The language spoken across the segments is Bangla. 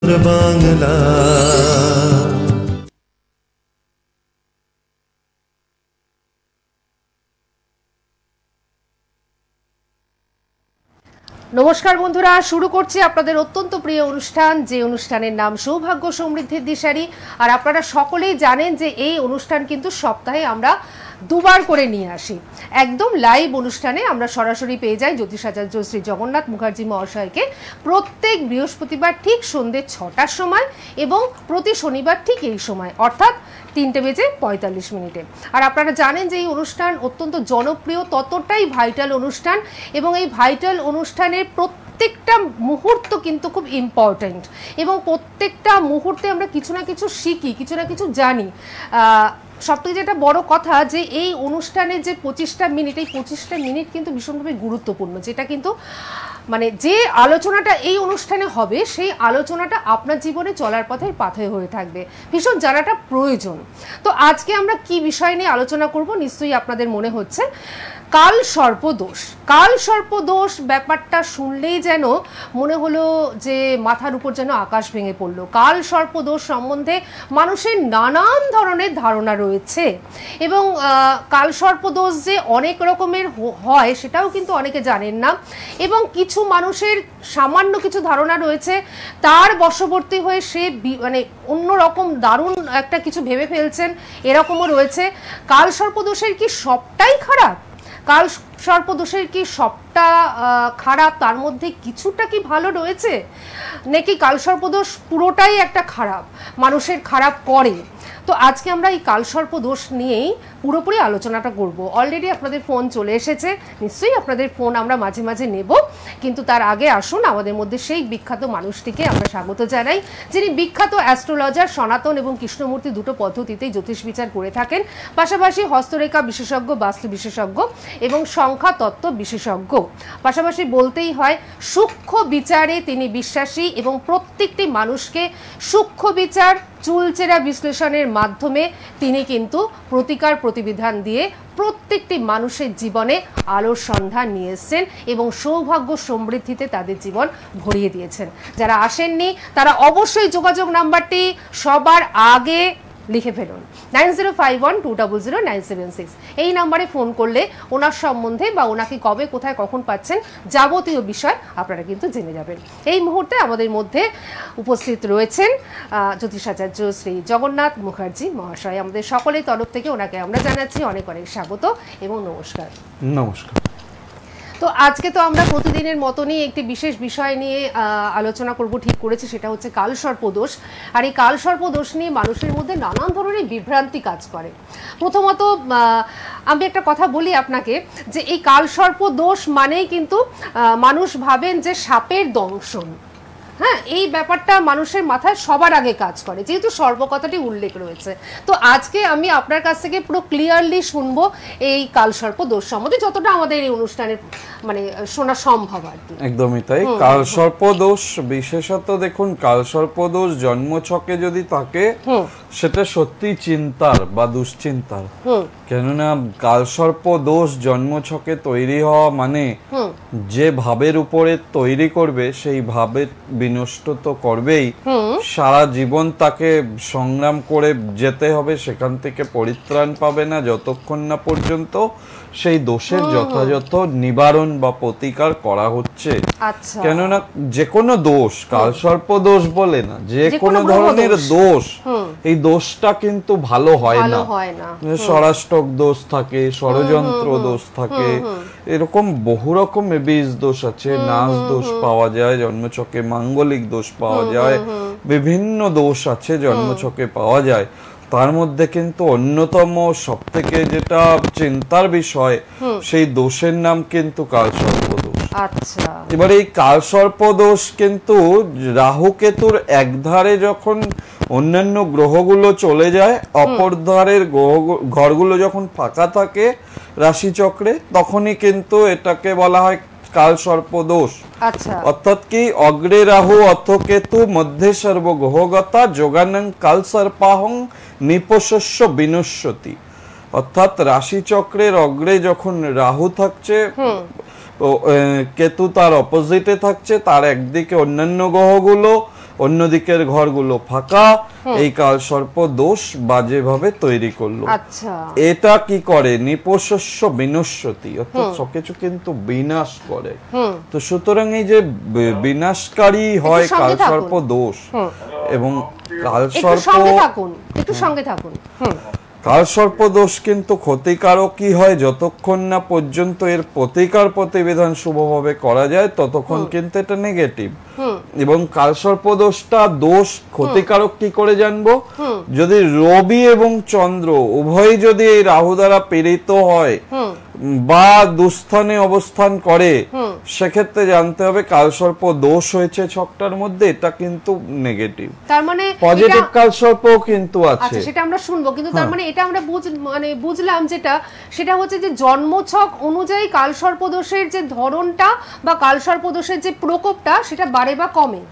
বাংলা। নমস্কার বন্ধুরা, শুরু করছি আপনাদের অত্যন্ত প্রিয় অনুষ্ঠান, যে অনুষ্ঠানের নাম সৌভাগ্য সমৃদ্ধির দিশারি। আর আপনারা সকলেই জানেন যে এই অনুষ্ঠান কিন্তু সপ্তাহে আমরা দুবার করে নিয়ে আসি। একদম লাইভ অনুষ্ঠানে আমরা সরাসরি পেয়ে যাই জ্যোতিষাচার্য শ্রী জগন্নাথ মুখার্জি মহাশয়কে প্রত্যেক বৃহস্পতিবার ঠিক সন্ধ্যে 6টার সময় এবং প্রতি শনিবার ঠিক এই সময়, অর্থাৎ 3:45 আর আপনারা জানেন যে এই অনুষ্ঠান অত্যন্ত জনপ্রিয়, ততটাই ভাইটাল অনুষ্ঠান এবং এই ভাইটাল অনুষ্ঠানের প্রত্যেকটা মুহূর্ত কিন্তু খুব ইম্পর্ট্যান্ট এবং প্রত্যেকটা মুহূর্তে আমরা কিছু না কিছু শিখি, কিছু না কিছু জানি। সবথেকে যেটা বড় কথা যে এই অনুষ্ঠানের যে 25টা মিনিট, এই 25টা মিনিট কিন্তু ভীষণভাবে গুরুত্বপূর্ণ, যেটা কিন্তু মানে যে আলোচনাটা এই অনুষ্ঠানে হবে সেই আলোচনাটা আপনার জীবনে চলার পথের পাথেয় হয়ে থাকবে, ভীষণ জানাটা প্রয়োজন। তো আজকে আমরা কি বিষয় নিয়ে আলোচনা করব নিশ্চয়ই আপনাদের মনে হচ্ছে কাল সর্পদোষ। কাল সর্পদোষ ব্যাপারটা শুনলেই যেন মনে হলো যে মাথার উপর যেন আকাশ ভেঙে পড়লো। কাল সর্পদোষ সম্বন্ধে মানুষের নানান ধরনের ধারণা রয়েছে এবং কাল সর্পদোষ যে অনেক রকমের হয় সেটাও কিন্তু অনেকে জানেন না এবং কিছু মানুষের সামান্য কিছু ধারণা রয়েছে, তার বশবর্তী হয়ে সে মানে অন্যরকম দারুণ একটা কিছু ভেবে ফেলছেন, এরকমও রয়েছে। কাল সর্পদোষের কি সবটাই খারাপ? কাল সর্পদোষের কি সবটা খারাপ? তার মধ্যে কিছুটা কি ভালো রয়েছে? নাকি কাল সর্পদোষ পুরোটাই একটা খারাপ, মানুষের খারাপ করে? তো আজকে আমরা এই কাল সর্পদোষ নিয়েই পুরোপুরি আলোচনাটা করব। অলরেডি আপনাদের ফোন চলে এসেছে, নিশ্চয়ই আপনাদের ফোন আমরা মাঝে মাঝে নেব, কিন্তু তার আগে আসুন আমাদের মধ্যে সেই বিখ্যাত মানুষটিকে আমরা স্বাগত জানাই, যিনি বিখ্যাত অ্যাস্ট্রোলজার, সনাতন এবং কৃষ্ণমূর্তি দুটো পদ্ধতিতেই জ্যোতিষ বিচার করে থাকেন, পাশাপাশি হস্তরেখা বিশেষজ্ঞ, বাস্তু বিশেষজ্ঞ এবং সংখ্যা তত্ত্ব বিশেষজ্ঞ। পাশাপাশি বলতেই হয় সূক্ষ্ম বিচারে তিনি বিশ্বাসী এবং প্রত্যেকটি মানুষকে সূক্ষ্ম বিচার, চুলচেরা বিশ্লেষণের মাধ্যমে তিনি কিন্তু প্রতিকার প্রতিবিধান দিয়ে প্রত্যেকটি মানুষের জীবনে আলোর সন্ধান নিয়ে এসছেন এবং সৌভাগ্য সমৃদ্ধিতে তাদের জীবন ভরিয়ে দিয়েছেন। যারা আসেননি তারা অবশ্যই যোগাযোগ নাম্বারটি সবার আগে লিখে ফেলুন, 9051200976। এই নাম্বারে ফোন করলে ওনার সম্বন্ধে বা ওনাকে কবে, কোথায়, কখন পাচ্ছেন যাবতীয় বিষয় আপনারা কিন্তু জেনে যাবেন। এই মুহূর্তে আমাদের মধ্যে উপস্থিত রয়েছেন জ্যোতিষাচার্য শ্রী জগন্নাথ মুখার্জি মহাশয়। আমাদের সকলের তরফ থেকে ওনাকে আমরা জানাচ্ছি অনেক অনেক স্বাগত এবং নমস্কার। নমস্কার। তো আজকে তো আমরা প্রতিদিনের মতনই একটি বিশেষ বিষয় নিয়ে আলোচনা করব ঠিক করেছি, সেটা হচ্ছে কাল সর্পদোষ। আর এই কাল সর্পদোষ নিয়ে মানুষের মধ্যে নানান ধরনের বিভ্রান্তি কাজ করে। প্রথমত আমি একটা কথা বলি আপনাকে যে এই কাল সর্পদোষ মানেই কিন্তু মানুষ ভাবেন যে সাপের দংশন। হ্যাঁ, এই ব্যাপারটা মানুষের মাথায় সবার আগে কাজ করে, যেহেতু সর্বকথাটি উল্লেখ রয়েছে। তো আজকে আমি আপনার কাছ থেকে পুরো ক্লিয়ারলি শুনবো এই কালসর্প দোষ সম্বন্ধে, যতটা আমাদের এই অনুষ্ঠানে মানে শোনা সম্ভব আর কি। একদমই তাই। কালসর্প দোষ বিশেষত দেখুন, কালসর্প দোষ জন্মছকে যদি থাকে সেটা সত্যি চিন্তার বা দুশ্চিন্তার, কেননা কালসর্প দোষ জন্মছকে তৈরি হওয়া মানে যে ভাবের উপরে তৈরি করবে সেই ভাবের বিনষ্ট তো করবেই, সারা জীবন তাকে সংগ্রাম করে যেতে হবে, সেখান থেকে পরিত্রাণ পাবে না যতক্ষণ না পর্যন্ত সেই দোষের যথাযথ নিবারণ বা প্রতিকার করা হচ্ছে। কেননা যে কোনো দোষ, কালসর্প দোষ বলে না, যে কোনো ধরনের দোষ, এই দোষটা কিন্তু ভালো হয় না। ষড়াষ্টক দোষ থাকে, ষড়যন্ত্র দোষ থাকে, এরকম বহু রকম বীজ দোষ আছে, নাচ দোষ পাওয়া যায় জন্মছকে, মাঙ্গলিক দোষ পাওয়া যায়, বিভিন্ন দোষ আছে জন্মছকে পাওয়া যায়। তার মধ্যে কিন্তু অন্যতম সব থেকে যেটা চিন্তার বিষয়, সেই দোষের নাম কিন্তু কালসর্প দোষ। এবার এই কালসর্প দোষ কিন্তু রাহু কেতুর এক ধারে যখন অন্যান্য গ্রহগুলো চলে যায়, অপর ধারের ঘরগুলো যখন ফাঁকা থাকে রাশিচক্রে, তখনই কিন্তু এটাকে বলা হয় কালসর্প দোষ। অর্থাৎ কি, অগ্রে রাহু অথ কেতু মধ্যে সর্ব গ্রহগতা যোগানং কালসর্পাহং নিপশস্য বিনশ্যতি। অর্থাৎ রাশিচক্রের অগ্রে যখন রাহু থাকছে, কেতু তার অপোজিটে থাকছে, তার একদিকে অন্যান্য গ্রহগুলো অন্যদিকের ঘরগুলো ফাঁকা, এই কালসর্প দোষ বাজেভাবে তৈরি করলো। আচ্ছা, এটা কি করে? নিপোষস্য বিনশ্যতি, অর্থাৎ সবকিছু কিন্তু বিনাশ করে। তো সুতরাং এই যে বিনাশকারী হয় কালসর্প দোষ, এবং একটু সঙ্গে থাকুন। কালসর্প দোষ কিন্তু ক্ষতিকারকই হয় যতক্ষণ না পর্যন্ত এর প্রতিকার প্রতিবিধান শুভভাবে করা যায়, ততক্ষণ কিন্তু এটা নেগেটিভ। এবং কালসর্প দোষটা দোষ ক্ষতিকারক কি করে জানবো? যদি রবি এবং চন্দ্র উভয়ই যদি এই রাহু দ্বারা পীড়িত হয় বা দুস্থানে অবস্থান করে, সেক্ষেত্রে জানতে হবে কালসর্প দোষ হয়েছে ছকটার মধ্যে, এটা কিন্তু নেগেটিভ। তার মানে পজিটিভ কালসর্পও কিন্তু আছে। আচ্ছা, সেটা আমরা শুনবো, কিন্তু তার মানে এটা আমরা বুঝলাম যেটা, সেটা হচ্ছে যে জন্মছক অনুযায়ী কালসর্প দোষের যে ধরনটা বা কালসর্প দোষের যে প্রকোপটা সেটা বাড়ে বা কমে।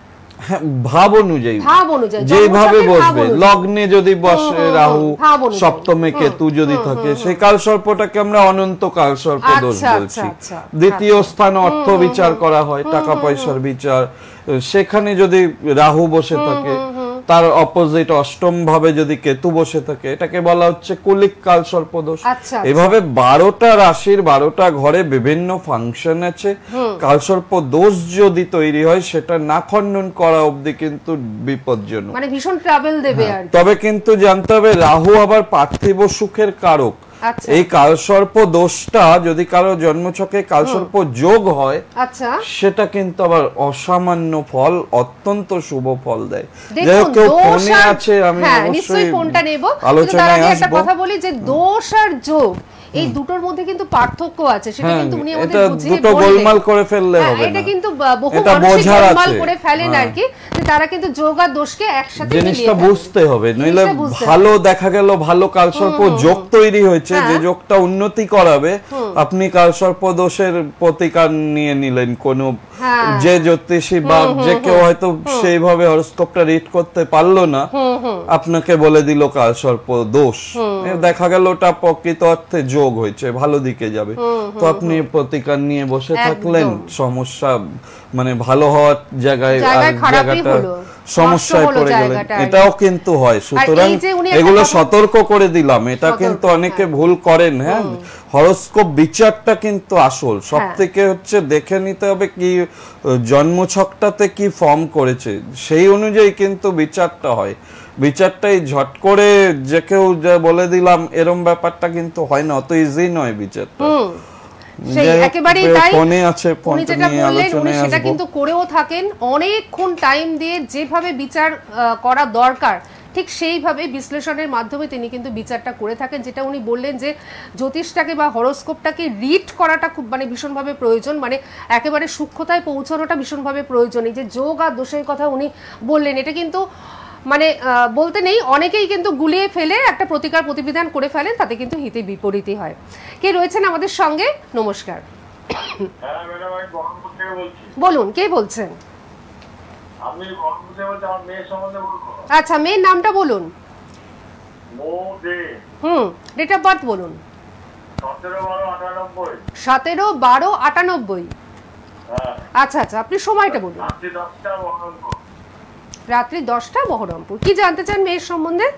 ভাব অনুযায়ী যেভাবে বসবে, লগ্নে যদি বসে রাহু, সপ্তমে কেতু যদি থাকে, সেই কালসর্পটাকে আমরা অনন্ত কালসর্প দোষ বলছি। দ্বিতীয় স্থান অর্থ বিচার করা হয়, টাকা পয়সার বিচার, সেখানে যদি রাহু বসে থাকে, তার অপোজিট অষ্টম ভাবে যদি কেতু বসে থাকে, এটাকে বলা হচ্ছে কুলিক কালসর্প দোষ। এভাবে 12টা রাশির 12টা ঘরে বিভিন্ন ফাংশন আছে। কালসর্প দোষ যদি তৈরি হয়, সেটা না খণ্ডন করা অবধি কিন্তু বিপজ্জনক, মানে ভীষণ ট্রাবল দেবে। তবে কিন্তু জানতে হবে রাহু আবার পার্থিব সুখের কারক। এই কালসর্প দোষটা যদি কারো জন্মছকে কালসর্প যোগ হয়, সেটা কিন্তু আবার অসামান্য ফল, অত্যন্ত শুভ ফল দেয়। যাই হোক, কেউ ফোনে আছে, আমি নিশ্চয়ই ফোনটা নেব। আলোচনায় একটা কথা বলি যে দোষ আর যোগ এই দুটোর মধ্যে কিন্তু পার্থক্য আছে, সেটা কিন্তু উনি আমাদের বুঝিয়ে বললেন। দুটো গোলমাল করে ফেললে হবে না, এটা কিন্তু বহু মানুষ গোলমাল করে ফেলেন আর কি, যে তারা কিন্তু যোগ আর দোষকে একসাথে মিলিয়ে জিনিসটা বুঝতে হবে। নইলে ভালো দেখা গেল ভালো কালসর্প যোগ তৈরি হয়েছে, যে যোগটা উন্নতি করাবে, আপনি কালসর্প দোষের প্রতিকার নিয়ে নিলেন কোন যে জ্যোতিষী বা যে কেউ হয়তো সেইভাবে হরোস্কোপটা রিড করতে পারলো না, আপনাকে বলে দিল কালসর্প দোষ, দেখা গেল ওটা প্রকৃত অর্থে যোগ হয়েছে, ভালো দিকে যাবে। তো আপনি প্রতিকার নিয়ে বসে থাকলেন, সমস্যা মানে ভালো হওয়ার জায়গায় জায়গাটা সমস্যায় পড়ে গেলেন, এটাও কিন্তু হয়। সুতরাং এগুলো সতর্ক করে দিলাম, এটা কিন্তু অনেকে ভুল করেন। হ্যাঁ, হরোস্কোপ বিচারটা কিন্তু আসল, সবথেকে হচ্ছে দেখে নিতে হবে কি জন্মছকটাতে কি ফর্ম করেছে, সেই অনুযায়ী কিন্তু বিচারটা হয়। বিচারটাই ঝট করে যে কেউ বলে দিলাম এরম ব্যাপারটা কিন্তু হয় না, অত ইজি নয় বিচারটা। একেবারেই তাই, উনি যেটা বললেন উনি সেটা কিন্তু করেও থাকেন, অনেকক্ষণ টাইম দিয়ে যেভাবে বিচার করা দরকার ঠিক সেইভাবে বিশ্লেষণের মাধ্যমে তিনি কিন্তু বিচারটা করে থাকেন। যেটা উনি বললেন যে জ্যোতিষটাকে বা হরোস্কোপটাকে রিড করাটা খুব মানে ভীষণভাবে প্রয়োজন, মানে একেবারে সূক্ষ্মতায় পৌঁছানোটা ভীষণভাবে প্রয়োজন। এই যে যোগ আর দোষের কথা উনি বললেন, এটা কিন্তু মানে বলতে নেই, অনেকেই কিন্তু গুলিয়ে ফেলে একটা প্রতিকার প্রতিবিধান করে ফেলেন, তাতে কিন্তু হিতে বিপরীতই হয়। কে রয়েছেন আমাদের সঙ্গে? নমস্কার। বলুন, কে বলছেন? আচ্ছা, মেয়ের নামটা বলুন। ডেট অফ বার্থ বলুন। 17/12/98। আচ্ছা আচ্ছা, আপনি সময়টা বলুন। রাত্রি 10টা, বহরমপুর। কি জানতে চান মেয়ের সম্বন্ধে?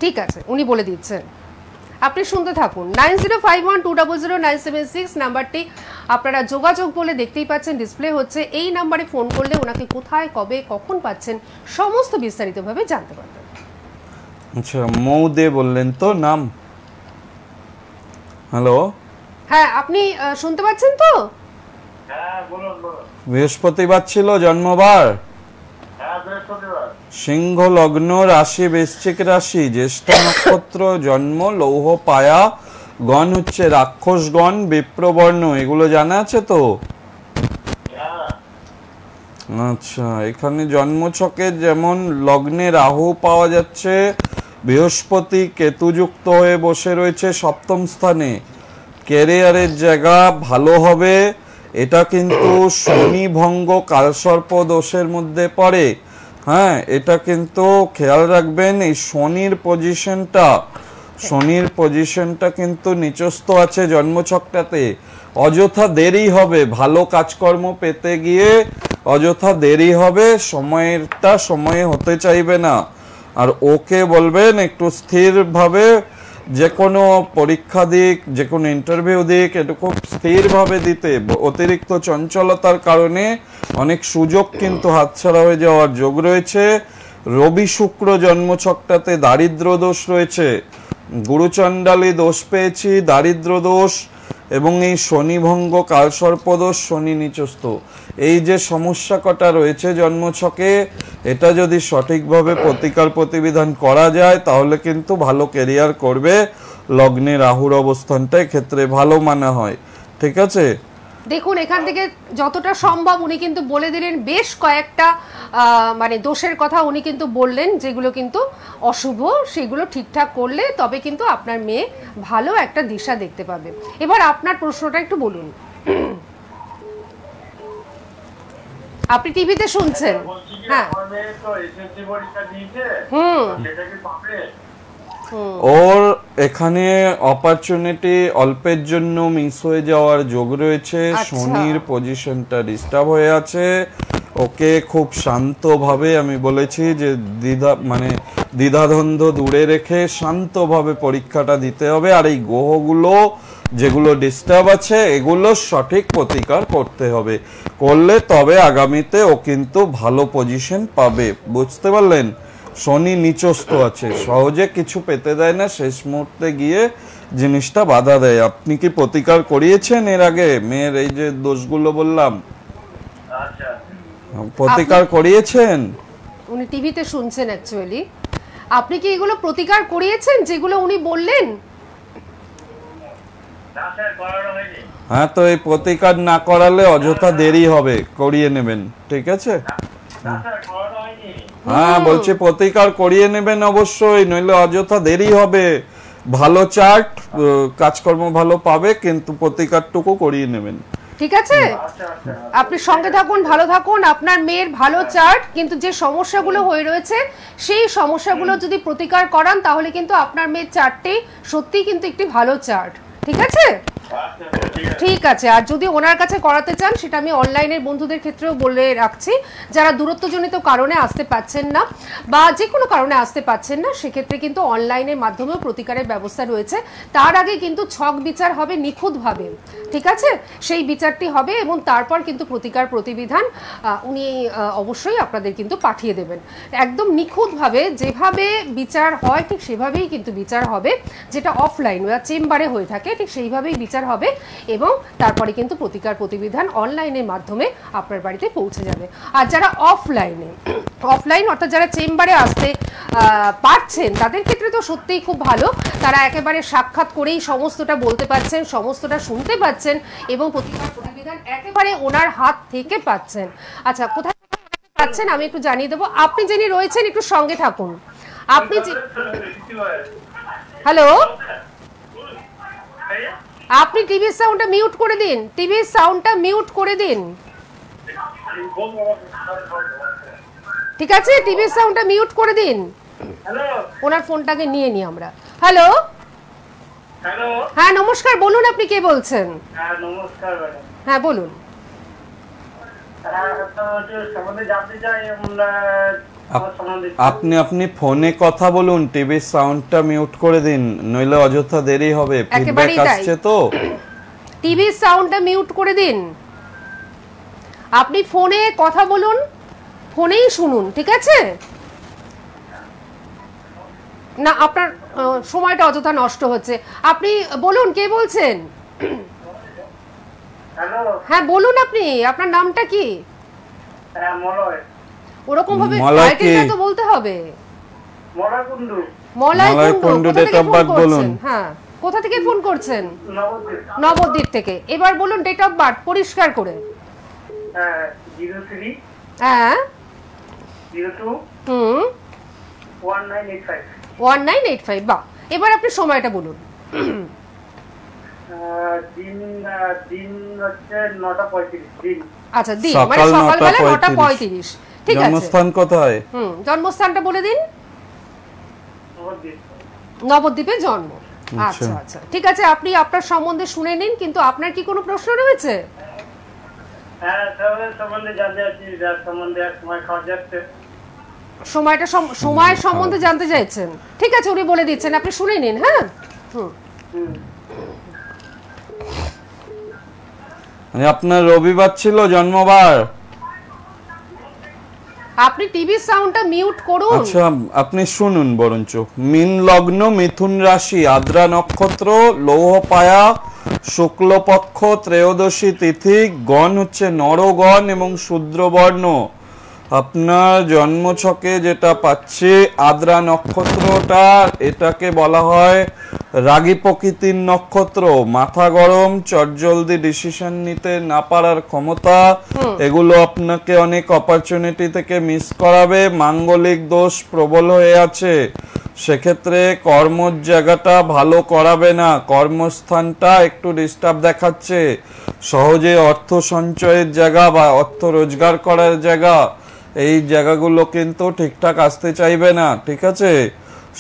ঠিক আছে, উনি বলে দিচ্ছেন, আপনি শুনতে থাকুন। 9051200976 নাম্বারটি আপনারা যোগাযোগ বলে দেখতেই পাচ্ছেন, ডিসপ্লে হচ্ছে। এই নাম্বারে ফোন করলে ওনাকে কোথায়, কবে, কখন পাচ্ছেন সমস্ত বিস্তারিতভাবে জানতে পারবেন। আচ্ছা, মৌদে বললেন তো নাম? হ্যালো, হ্যাঁ, আপনি শুনতে পাচ্ছেন তো? বৃহস্পতিবার ছিল জন্মবার? সিংহ লগ্ন, রাশি বৃশ্চিক রাশি, জ্যেষ্ঠ নক্ষত্র, জন্ম লৌহ পায়া, গণ হচ্ছে রাক্ষস গণ, বিপ্রবর্ণ, এগুলো জানা আছে তো? আচ্ছা, এখানে জন্মছকে যেমন লগ্নে রাহু পাওয়া যাচ্ছে, বৃহস্পতি কেতুযুক্ত হয়ে বসে রয়েছে সপ্তম স্থানে, ক্যারিয়ারের জায়গা ভালো হবে। এটা কিন্তু শনি ভঙ্গ কালসর্প দোষের মধ্যে পড়ে। হ্যাঁ, এটা কিন্তু খেয়াল রাখবেন, এই শনির পজিশনটা কিন্তু নিচস্থ আছে জন্মছকটাতে, অযথা দেরি হবে ভালো কাজকর্ম পেতে গিয়ে, অযথা দেরি হবে, সময়ে হতে চাইবে না। আর ওকে বলবেন একটু স্থিরভাবে যে কোনো পরীক্ষা দিক, যে কোনো ইন্টারভিউ দিক, এটুকু স্থিরভাবে দিতে। অতিরিক্ত চঞ্চলতার কারণে অনেক সুযোগ কিন্তু হাতছাড়া হয়ে যাওয়ার যোগ রয়েছে। রবি শুক্র জন্মছকটাতে দারিদ্র দোষ রয়েছে, গুরুচণ্ডালী দোষ পেয়েছি, দারিদ্র দোষ এবং এই শনিভঙ্গ, কালসর্পদোষ, শনি নিচস্থ, এই যে সমস্যা কটা রয়েছে জন্মছকে, এটা যদি সঠিকভাবে প্রতিকার প্রতিবিধান করা যায় তাহলে কিন্তু ভালো ক্যারিয়ার করবে। লগ্নে রাহুর অবস্থানটা ক্ষেত্রে ভালো মানা হয়। ঠিক আছে, দেখুন এখান থেকে যতটা সম্ভব উনি কিন্তু বলে দিলেন বেশ কয়েকটা মানে দোষের কথা উনি কিন্তু বললেন, যেগুলো কিন্তু অশুভ, সেগুলো ঠিকঠাক করলে তবে কিন্তু আপনার মেয়ে ভালো একটা দিশা দেখতে পাবে। এবার আপনার প্রশ্নটা একটু বলুন। আপনি টিভিতে শুনছেন? হ্যাঁ, ওর এখানে অপরচুনিটি অল্পের জন্য মিস হয়ে যাওয়ার যোগ রয়েছে। শনির পজিশনটা ডিস্টার্ব হয়ে আছে। ওকে খুব শান্তভাবে, আমি বলেছি যে দ্বিধাদ্বন্দ্ব দূরে রেখে শান্তভাবে পরীক্ষাটা দিতে হবে। আর এই গ্রহগুলো যেগুলো ডিস্টার্ব আছে এগুলো সঠিক প্রতিকার করতে হবে, করলে তবে আগামীতে ও কিন্তু ভালো পজিশন পাবে। বুঝতে পারলেন? শনি নিচস্থ আছে, সহজে কিছু পেতে দেয় না, শেষ মুহূর্তে গিয়ে জিনিসটা বাধা দেয়। আপনি কি প্রতিকার করিয়েছেন এর আগে মেয়ের এই যে দোষগুলো বললাম? প্রতিকার করিয়েছেন? উনি টিভিতে শুনছেন অ্যাকচুয়ালি। আপনি কি এগুলো প্রতিকার করিয়েছেন যেগুলো উনি বললেন? হ্যাঁ, তো এই প্রতিকার না করালে অযথা দেরি হবে, করিয়ে নেবেন। ঠিক আছে, হ্যাঁ বলছি প্রতিকার করিয়ে নেবেন অবশ্যই, নইলে অযথা দেরি হবে। ভালো চার্ট, কাজকর্ম ভালো পাবে, কিন্তু প্রতিকারটুকু করিয়ে নেবেন। ঠিক আছে, আপনি সঙ্গে থাকুন, ভালো থাকুন। আপনার মেয়ের ভালো চার্ট, কিন্তু যে সমস্যাগুলো হয়ে রয়েছে সেই সমস্যাগুলো যদি প্রতিকার করান তাহলে কিন্তু আপনার মেয়ের চার্টটি সত্যিই কিন্তু একটি ভালো চার্ট। ঠিক আছে, ঠিক আছে। আর যদি ওনার কাছে করাতে চান সেটা আমি অনলাইনের বন্ধুদের ক্ষেত্রেও বলে রাখছি, যারা দূরত্বজনিত কারণে আসতে পাচ্ছেন না বা যে কোনো কারণে আসতে পাচ্ছেন না, সেক্ষেত্রে কিন্তু অনলাইনের মাধ্যমেও প্রতিকারের ব্যবস্থা রয়েছে। তার আগে কিন্তু ছক বিচার হবে নিখুঁতভাবে। ঠিক আছে, সেই বিচারটি হবে এবং তারপর কিন্তু প্রতিকার প্রতিবিধান উনি অবশ্যই আপনাদের কিন্তু পাঠিয়ে দেবেন। একদম নিখুঁতভাবে যেভাবে বিচার হয় ঠিক সেভাবেই কিন্তু বিচার হবে, যেটা অফলাইন বা চেম্বারে হয়ে থাকে ঠিক সেইভাবেই বিচার হবে এবং তারপরে কিন্তু প্রতিকার প্রতিবিধান অনলাইনের মাধ্যমে আপনার বাড়িতে পৌঁছে যাবে। আর যারা অফলাইন অর্থাৎ যারা চেম্বারে আসতে পারছেন তাদের ক্ষেত্রে তো সত্যিই খুব ভালো, তারা একেবারে সাক্ষাৎ করেই সমস্তটা বলতে পারছেন, সমস্তটা শুনতে পাচ্ছেন এবং প্রতিকার প্রতিবিধান একেবারে ওনার হাত থেকে পাচ্ছেন। আচ্ছা, কোথায় পাচ্ছেন আমি একটু জানিয়ে দেবো। আপনি যিনি রয়েছেন একটু সঙ্গে থাকুন। আপনি হ্যালো, আপনি টিভির সাউন্ডটা মিউট করে দিন, টিভির সাউন্ডটা মিউট করে দিন। ঠিক আছে, টিভির সাউন্ডটা মিউট করে দিন। ওনার ফোনটাকে নিয়ে নি আমরা। হ্যালো, হ্যাঁ নমস্কার, বলুন আপনি কে বলছেন? হ্যাঁ বলুন। আপনি ফোনে কথা বলুন, টিভির সাউন্ডটা মিউট করে দিন, নইলে অযথা দেরি হবে, ফিডব্যাক আসছে তো। টিভির সাউন্ডটা মিউট করে দিন। আপনি ফোনে কথা বলুন, ফোনেই শুনুন। ঠিক আছে, না আপনার সময়টা অযথা নষ্ট হচ্ছে। আপনি বলুন কে বলছেন? হ্যাঁ বলুন, আপনি আপনার নামটা কি? ওরকম ভাবে টাইটেলটা তো বলতে হবে। Malay Kundu, date of birth বলুন। হ্যাঁ, কোথা থেকে ফোন করছেন? নবদ্বীপ থেকে। এবার বলুন ডেট অফ বার্থ পরিষ্কার করে। 03 হ্যাঁ 02 1985 1985। বাহ, এবার আপনি সময়টা বলুন। দিন হচ্ছে 9:35 দিন। আচ্ছা, দিন মানে সকালবেলা 9:35। ঠিক আছে, জন্মস্থান কোথায়? জন্মস্থানটা বলে দিন। নবদ্বীপে জন্ম। আচ্ছা আচ্ছা, ঠিক আছে, আপনি আপনার সম্বন্ধে শুনে নিন। কিন্তু আপনার কি কোনো প্রশ্ন রয়েছে? হ্যাঁ, সবের সম্বন্ধে জানতে চাচ্ছি, যার সম্বন্ধে এক সময় খাওয়া যাচ্ছে। সময় সম্বন্ধে জানতে চাইছেন, ঠিক আছে উনি বলে দিচ্ছেন, আপনি শুনে নিন। হ্যাঁ, মানে আপনার রবিবার ছিল জন্মবার? আপনি টিভি সাউন্ডটা মিউট করুন। আচ্ছা, আপনি শুনুন বরঞ্চ। মীন লগ্ন, মিথুন রাশি, আদ্রা নক্ষত্র, লৌহ পায়া, শুক্লপক্ষ, ত্রয়োদশী তিথি, গণ হচ্ছে নরগণ এবং শূদ্রবর্ণ। আপনার জন্মছকে যেটা পাচ্ছি আদ্রা নক্ষত্রটা, এটাকে বলা হয় রাগী প্রকৃতির নক্ষত্র। মাথা গরম, চটজলদি ডিসিশন নিতে না পারার ক্ষমতা, এগুলো আপনাকে অনেক অপরচুনিটি থেকে মিস করাবে। মাঙ্গলিক দোষ প্রবল হয়ে আছে, সেক্ষেত্রে কর্মর জায়গাটা ভালো করাবে না, কর্মস্থানটা একটু ডিস্টার্ব দেখাচ্ছে। সহজে অর্থ সঞ্চয়ের জায়গা বা অর্থ রোজগার করার জায়গা, এই জায়গাগুলো কিন্তু ঠিকঠাক আসতে চাইবে না, ঠিক আছে?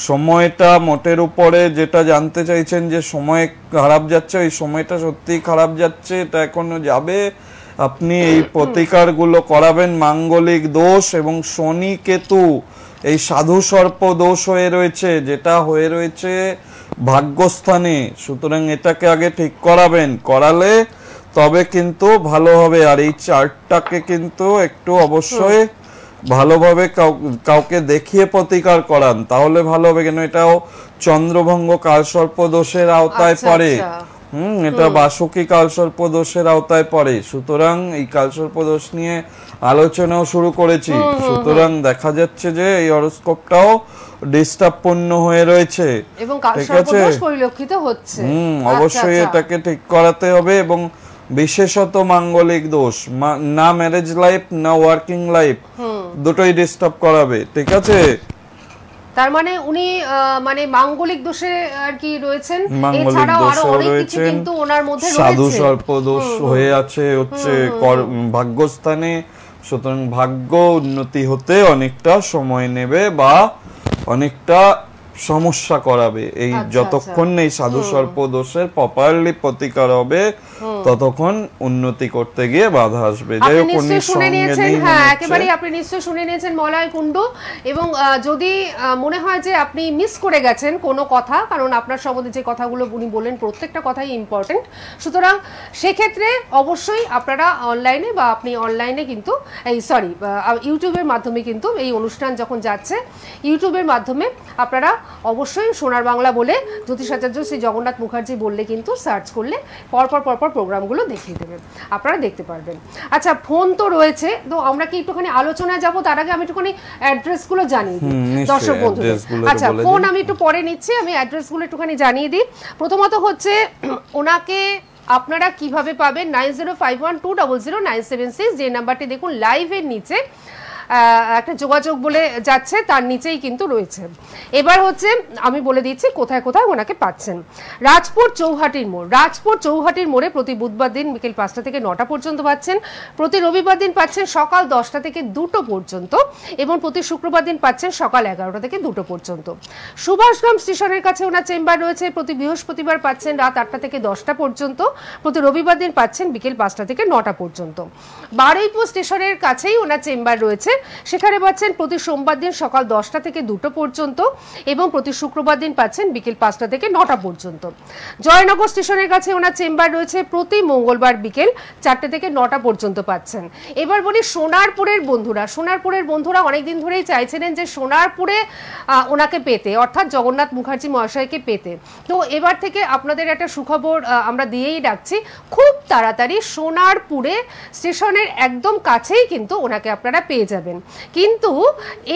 সময়টা মোটের উপরে যেটা জানতে চাইছেন যে সময় খারাপ যাচ্ছে, ওই সময়টা সত্যিই খারাপ যাচ্ছে, এটা এখনো যাবে। আপনি এই প্রতিকারগুলো করাবেন। মাঙ্গলিক দোষ এবং শনি কেতু এই সাধু সর্প দোষ হয়ে রয়েছে, যেটা হয়ে রয়েছে ভাগ্যস্থানে, সুতরাং এটাকে আগে ঠিক করাবেন, করালে তবে কিন্তু ভালো হবে। আর এই চার্টটাকে কিন্তু একটু অবশ্যই ভালোভাবে কাউকে দেখিয়ে প্রতিকার করান, তাহলে ভালো হবে। কেন এটাও চন্দ্রভঙ্গ কালসর্প দোষের আওতায় পড়ে। এটা বাসুকি কালসর্প দোষের আওতায় পড়ে। সুতরাং এই কালসর্প দোষ নিয়ে আলোচনাও শুরু করেছি। সুতরাং দেখা যাচ্ছে যে এই হরোস্কোপটাও ডিস্টার্ব পূর্ণ হয়ে রয়েছে এবং কালসর্প দোষ পরিলক্ষিত হচ্ছে। অবশ্যই এটাকে ঠিক করাতে হবে। এবং বিশেষত মাঙ্গলিক দোষ, না ম্যারেজ লাইফ না ওয়ার্কিং লাইফ, দুটোই ডিস্টার্ব করাবে, ঠিক আছে? তার মানে উনি মানে মাঙ্গলিক দোষে আর কি রয়েছেন, মাঙ্গলিক দোষও রয়েছে, সাধু সর্প দোষ হয়ে আছে হচ্ছে ভাগ্যস্থানে। সুতরাং ভাগ্য উন্নতি হতে অনেকটা সময় নেবে বা অনেকটা সমস্যা করাবে। এই যতক্ষণ এই সাধু সর্প দোষের প্রপারলি প্রতিকার হবে, ততক্ষণ উন্নতি করতে গিয়ে বাধা আসবে। যাই হোক, উনি শুনে নিয়েছেন, হ্যাঁ একেবারে আপনি নিশ্চয়ই শুনে নিয়েছেন মলয় কুণ্ডু। এবং যদি মনে হয় যে আপনি মিস করে গেছেন কোনো কথা, কারণ আপনার সম্বন্ধে যে কথাগুলো উনি বললেন প্রত্যেকটা কথাই ইম্পর্টেন্ট, সুতরাং সেক্ষেত্রে অবশ্যই আপনারা অনলাইনে বা আপনি অনলাইনে কিন্তু ইউটিউবের মাধ্যমে কিন্তু এই অনুষ্ঠান যখন যাচ্ছে, ইউটিউবের মাধ্যমে আপনারা অবশ্যই সোনার বাংলা বলে জ্যোতিষাচার্য শ্রী জগন্নাথ মুখার্জি বললে কিন্তু সার্চ করলে পরপর প্রোগ্রামগুলো দেখিয়ে দেবেন, আপনারা দেখতে পারবেন। আচ্ছা, ফোন তো রয়েছে, তো আমরা কি একটুখানি আলোচনায় যাব, তার আগে আমি একটুখানি অ্যাড্রেসগুলো জানিয়ে দিই দর্শক বন্ধুদের। আচ্ছা, ফোন আমি একটু পরে নিচ্ছি, আমি অ্যাড্রেসগুলো একটুখানি জানিয়ে দিই। প্রথমত হচ্ছে ওনাকে আপনারা কিভাবে পাবেন, 9051200976, যে নাম্বারটি দেখুন লাইভের নিচে একটা যোগাযোগ বলে যাচ্ছে, তার নিচেই কিন্তু রয়েছে। এবার হচ্ছে আমি বলে দিচ্ছি কোথায় কোথায় ওনাকে পাচ্ছেন। রাজপুর চৌহাটির মোড়, রাজপুর চৌহাটির মোড়ে প্রতি বুধবার দিন বিকেল 5টা থেকে 9টা পর্যন্ত পাচ্ছেন, প্রতি রবিবার দিন পাচ্ছেন সকাল 10টা থেকে 2টো পর্যন্ত, এবং প্রতি শুক্রবার দিন পাচ্ছেন সকাল 11টা থেকে 2টো পর্যন্ত। সুভাষগ্রাম স্টেশনের কাছে ওনার চেম্বার রয়েছে, প্রতি বৃহস্পতিবার পাচ্ছেন রাত 8টা থেকে 10টা পর্যন্ত, প্রতি রবিবার দিন পাচ্ছেন বিকেল 5টা থেকে 9টা পর্যন্ত। বারুইপুর স্টেশনের কাছেই ওনার চেম্বার রয়েছে, সেখানে পাচ্ছেন প্রতি সোমবার দিন সকাল 10টা থেকে 2টো পর্যন্ত, এবং প্রতি শুক্রবার দিন পাচ্ছেন বিকেল 5টা থেকে 9টা পর্যন্ত। জয়নগর স্টেশনের কাছে ওনার চেম্বার রয়েছে, প্রতি মঙ্গলবার বিকেল 4টে থেকে 9টা পর্যন্ত পাচ্ছেন। এবার বলি সোনারপুরের বন্ধুরা, সোনারপুরের বন্ধুরা অনেকদিন ধরেই চাইছিলেন যে সোনারপুরে ওনাকে পেতে, অর্থাৎ জগন্নাথ মুখার্জি মহাশয়কে পেতে। তো এবার থেকে আপনাদের একটা সুখবর আমরা দিয়েই রাখছি, খুব তাড়াতাড়ি সোনারপুরে স্টেশনের একদম কাছেই কিন্তু ওনাকে আপনারা পেয়ে যাবেন। কিন্তু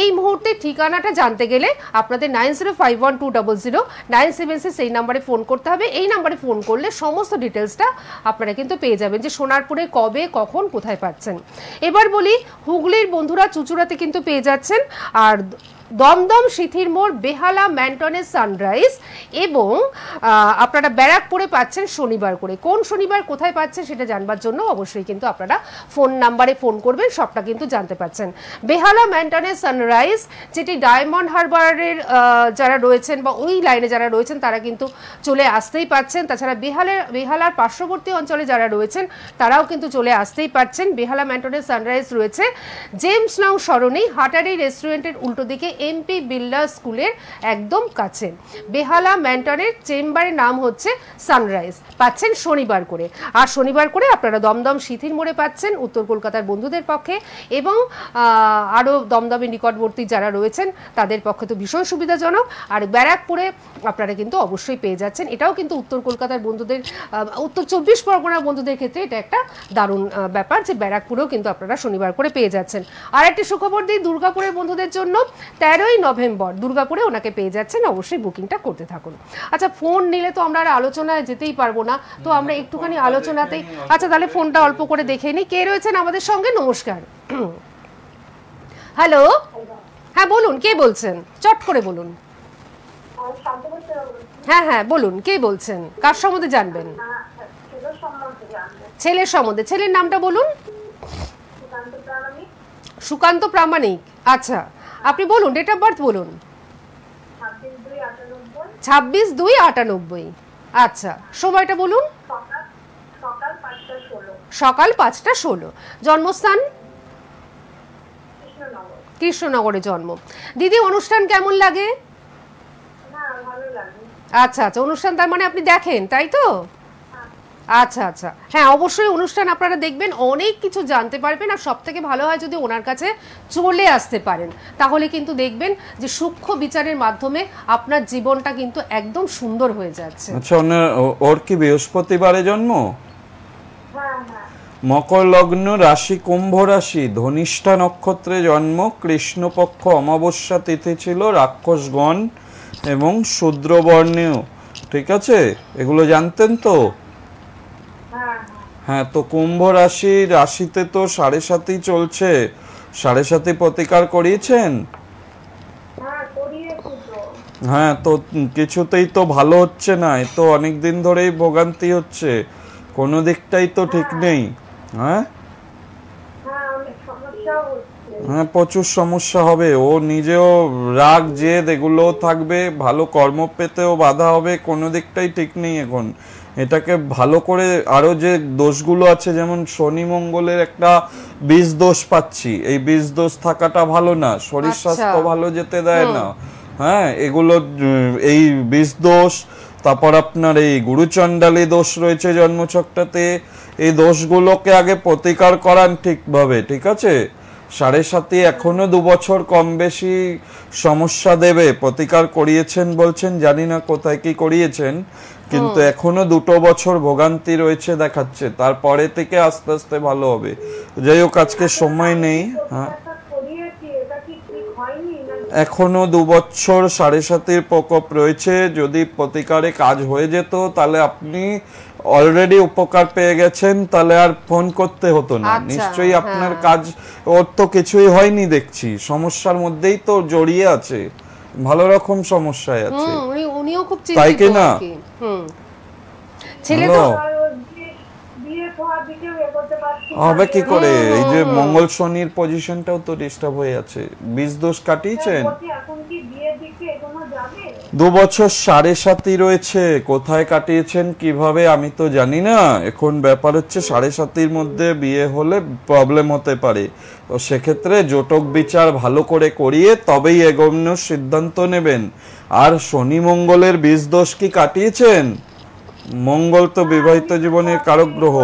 এই মুহূর্তে ঠিকানাটা জানতে গেলে আপনাদের 9051200976 এই নাম্বারে ফোন করতে হবে। এই নাম্বারে ফোন করলে সমস্ত ডিটেলসটা আপনারা কিন্তু পেয়ে যাবেন, যে সোনারপুরে কবে কখন কোথায় পাচ্ছেন। এবার বলি হুগলির বন্ধুরা চুচুড়াতে কিন্তু পেয়ে যাচ্ছেন, আর দমদম সিথির মোড়, বেহালা ম্যান্টনের সানরাইজ, এবং আপনারা ব্যারাকপুরে পাচ্ছেন শনিবার করে। কোন শনিবার কোথায় পাচ্ছেন সেটা জানবার জন্য অবশ্যই কিন্তু আপনারা ফোন নাম্বারে ফোন করবেন, সবটা কিন্তু জানতে পারছেন। বেহালা ম্যান্টনের সানরাইজ, যেটি ডায়মন্ড হারবারের যারা রয়েছেন বা ওই লাইনে যারা রয়েছেন তারা কিন্তু চলে আসতেই পাচ্ছেন। তাছাড়া বেহালার পার্শ্ববর্তী অঞ্চলে যারা রয়েছেন তারাও কিন্তু চলে আসতেই পারছেন। বেহালা ম্যান্টনের সানরাইজ রয়েছে জেমস লং সরণি, হাটারি রেস্টুরেন্টের উল্টো দিকে, এমপি বিল্ডার স্কুলের একদম কাছে। বেহালা ম্যান্টনের চেম্বারের নাম হচ্ছে সানরাইজ, পাচ্ছেন শনিবার করে। আর শনিবার করে আপনারা দমদম সিথির মোড়ে পাচ্ছেন উত্তর কলকাতার বন্ধুদের পক্ষে, এবং আরও দমদমের নিকটবর্তী যারা রয়েছেন তাদের পক্ষে তো ভীষণ সুবিধাজনক। আর ব্যারাকপুরে আপনারা কিন্তু অবশ্যই পেয়ে যাচ্ছেন। এটাও কিন্তু উত্তর কলকাতার বন্ধুদের, উত্তর 24 পরগনার বন্ধুদের ক্ষেত্রে এটা একটা দারুণ ব্যাপার যে ব্যারাকপুরেও কিন্তু আপনারা শনিবার করে পেয়ে যাচ্ছেন। আর একটি সুখবর দিই দুর্গাপুরের বন্ধুদের জন্য, 13ই নভেম্বর দুর্গাপুরে ওনাকে পেয়ে যাচ্ছেন, অবশ্যই বুকিংটা করতে থাকুন। আচ্ছা, ফোন নিলে তো আমরা আর আলোচনায় যেতেই পারবো না, তো আমরা একটুখানি আলোচনাতেই, আচ্ছা তাহলে ফোনটা অল্প করে দেখে নিই কে রয়েছেন আমাদের সঙ্গে। নমস্কার। হ্যালো, হ্যাঁ বলুন, কে বলছেন? চট করে বলুন। হ্যাঁ হ্যাঁ বলুন, কে বলছেন, কার সম্বন্ধে জানবেন? ছেলের সম্বন্ধে। ছেলের নামটা বলুন। সুকান্ত প্রামাণিক। আচ্ছা, আপনি বলুন, ডেট অফ বার্থ বলুন। 26/2/98। আচ্ছা, সময়টা বলুন। সকাল 5টা 16। জন্মস্থান? কৃষ্ণনগরে জন্ম। দিদি, অনুষ্ঠান কেমন লাগে? আচ্ছা আচ্ছা, অনুষ্ঠান তার মানে আপনি দেখেন, তাই তো? আচ্ছা আচ্ছা, হ্যাঁ অবশ্যই অনুষ্ঠান আপনারা দেখবেন, অনেক কিছু জানতে পারবেন। আর সব থেকে ভালো হয় যদি ওনার কাছে চলে আসতে পারেন, তাহলে কিন্তু দেখবেন যে সূক্ষ্ম বিচারের মাধ্যমে আপনার জীবনটা কিন্তু একদম সুন্দর হয়ে যাচ্ছে। আচ্ছা, ওর কি বৃহস্পতিবারে জন্ম? মকর লগ্ন, রাশি কুম্ভ রাশি, ধনিষ্ঠা নক্ষত্রে জন্ম, কৃষ্ণপক্ষ অমাবস্যা তিথি ছিল, রাক্ষসগণ এবং শূদ্রবর্ণীয়। ঠিক আছে, এগুলো জানতেন তো? হ্যাঁ, তো কুম্ভ রাশিতে তো 7.5 চলছে। 7.5 প্রতিকার করিয়েছেন? হ্যাঁ, তো কিছুতেই তো ভালো হচ্ছে না, তো অনেকদিন ধরেই ভোগান্তি হচ্ছে, কোনো দিকটাই তো ঠিক নেই। হ্যাঁ হ্যাঁ, প্রচুর সমস্যা হবে। ও নিজেও রাগ জেদ এগুলো থাকবে, ভালো কর্ম পেতেও বাধা হবে, কোনো দিকটাই ঠিক নেই এখন। এটাকে ভালো করে, আরো যে দোষগুলো আছে, যেমন শনি মঙ্গলের একটা বীজ দোষ পাচ্ছি, এই বীজ দোষ থাকাটা ভালো না, শরীর স্বাস্থ্য ভালো যেতে দেয় না। হ্যাঁ, এগুলো এই বীজ দোষ, তারপর আপনার এই গুরুচণ্ডালী দোষ রয়েছে জন্মছকটাতে, এই দোষগুলোকে আগে প্রতিকার করান ঠিকভাবে। ঠিক আছে, 7.5 এখনো 2 বছর কম বেশি সমস্যা দেবে। প্রতিকার করিয়েছেন বলছেন, জানি না কোথায় কি করিয়েছেন, কিন্তু এখনো 2 বছর ভোগান্তি রয়েছে দেখাচ্ছে, তারপরে থেকে আস্তে আস্তে ভালো হবে। যাই হোক, আজকে সময় নেই। হ্যাঁ, এখনো 2 বছর 7.5 প্রকোপ রয়েছে। যদি প্রতিকারে কাজ হয়ে যেত তাহলে আপনি অলরেডি উপকার পেয়ে গেছেন, তাহলে আর ফোন করতে হতো না। নিশ্চয়ই আপনার কাজ, ওর তো কিছুই হয়নি দেখছি, সমস্যার মধ্যেই তো জড়িয়ে আছে, ভালো রকম সমস্যায় আছে। উনিও খুব চিন্তিত, তাই কি না? ছেলে তো হবে কি করে? এই যে মঙ্গল শনির পজিশনটাও তো ডিস্টার্ব হয়ে আছে। বীজ দোষ কাটিয়েছেন? 2 বছর 7.5 রয়েছে, কোথায় কাটিয়েছেন কিভাবে আমি তো জানি না। এখন ব্যাপার হচ্ছে 7.5 মধ্যে বিয়ে হলে প্রবলেম হতে পারে, তো সেক্ষেত্রে জটক বিচার ভালো করে করিয়ে তবেই এগোনোর সিদ্ধান্ত নেবেন। আর শনি মঙ্গলের বীজ দোষ কি কাটিয়েছেন? মঙ্গল তো বিবাহিত জীবনের কারক গ্রহ।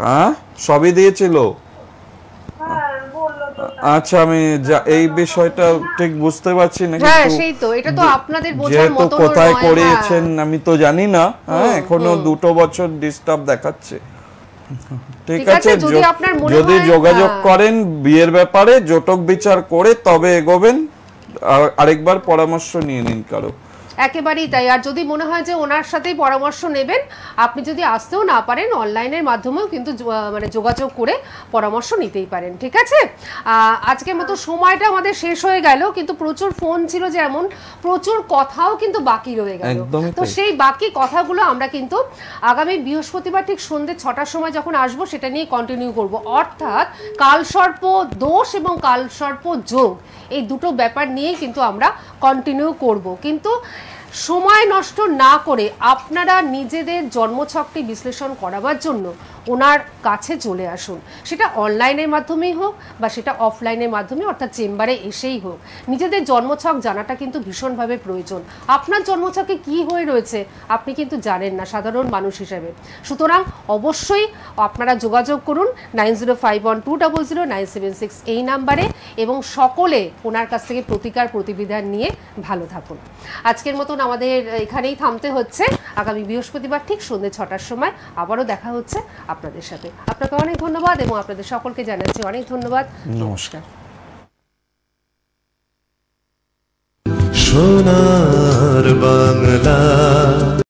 হ্যাঁ, সবই দিয়েছিল। আচ্ছা, আমি এই বিষয়টা ঠিক বুঝতে পারছি না, যেহেতু কোথায় করিয়েছেন আমি তো জানি না। হ্যাঁ, এখনো 2 বছর ডিস্টার্ব দেখাচ্ছে। ঠিক আছে, যদি যোগাযোগ করেন বিয়ের ব্যাপারে, জটক বিচার করে তবে এগোবেন। আরেকবার পরামর্শ নিয়ে নিন কারো। একেবারেই তাই। আর যদি মনে হয় যে ওনার সাথেই পরামর্শ নেবেন, আপনি যদি আসতেও না পারেন অনলাইনের মাধ্যমেও কিন্তু মানে যোগাযোগ করে পরামর্শ নিতেই পারেন। ঠিক আছে, আজকের মতো সময়টা আমাদের শেষ হয়ে গেল, কিন্তু প্রচুর ফোন ছিল, যেমন প্রচুর কথাও কিন্তু বাকি রয়ে গেল। তো সেই বাকি কথাগুলো আমরা কিন্তু আগামী বৃহস্পতিবার ঠিক সন্ধ্যে 6টার সময় যখন আসবো সেটা নিয়ে কন্টিনিউ করব। অর্থাৎ কালসর্প দোষ এবং কালসর্প যোগ, এই দুটো ব্যাপার নিয়েই কিন্তু আমরা কন্টিনিউ করব। কিন্তু সময় নষ্ট না করে আপনারা নিজেদের জন্মছকটি বিশ্লেষণ করাবার জন্য ওনার কাছে চলে আসুন, সেটা অনলাইনের মাধ্যমেই হোক বা সেটা অফলাইনের মাধ্যমে অর্থাৎ চেম্বারে এসেই হোক। নিজেদের জন্মছক জানাটা কিন্তু ভীষণভাবে প্রয়োজন। আপনার জন্মছকে কি হয়ে রয়েছে আপনি কিন্তু জানেন না সাধারণ মানুষ হিসেবে। সুতরাং অবশ্যই আপনারা যোগাযোগ করুন 9051200976 এই নাম্বারে, এবং সকলে ওনার কাছ থেকে প্রতিকার প্রতিবিধান নিয়ে ভালো থাকুন। আজকের মতন আমাদের এখানেই থামতে হচ্ছে। আগামী বৃহস্পতিবার ঠিক সন্ধ্যে 6টার সময় আবারও দেখা হচ্ছে আপনাদের সাথে। আপনাকে অনেক ধন্যবাদ এবং আপনাদের সকলকে জানাচ্ছি অনেক ধন্যবাদ। নমস্কার। সোনার বাংলা।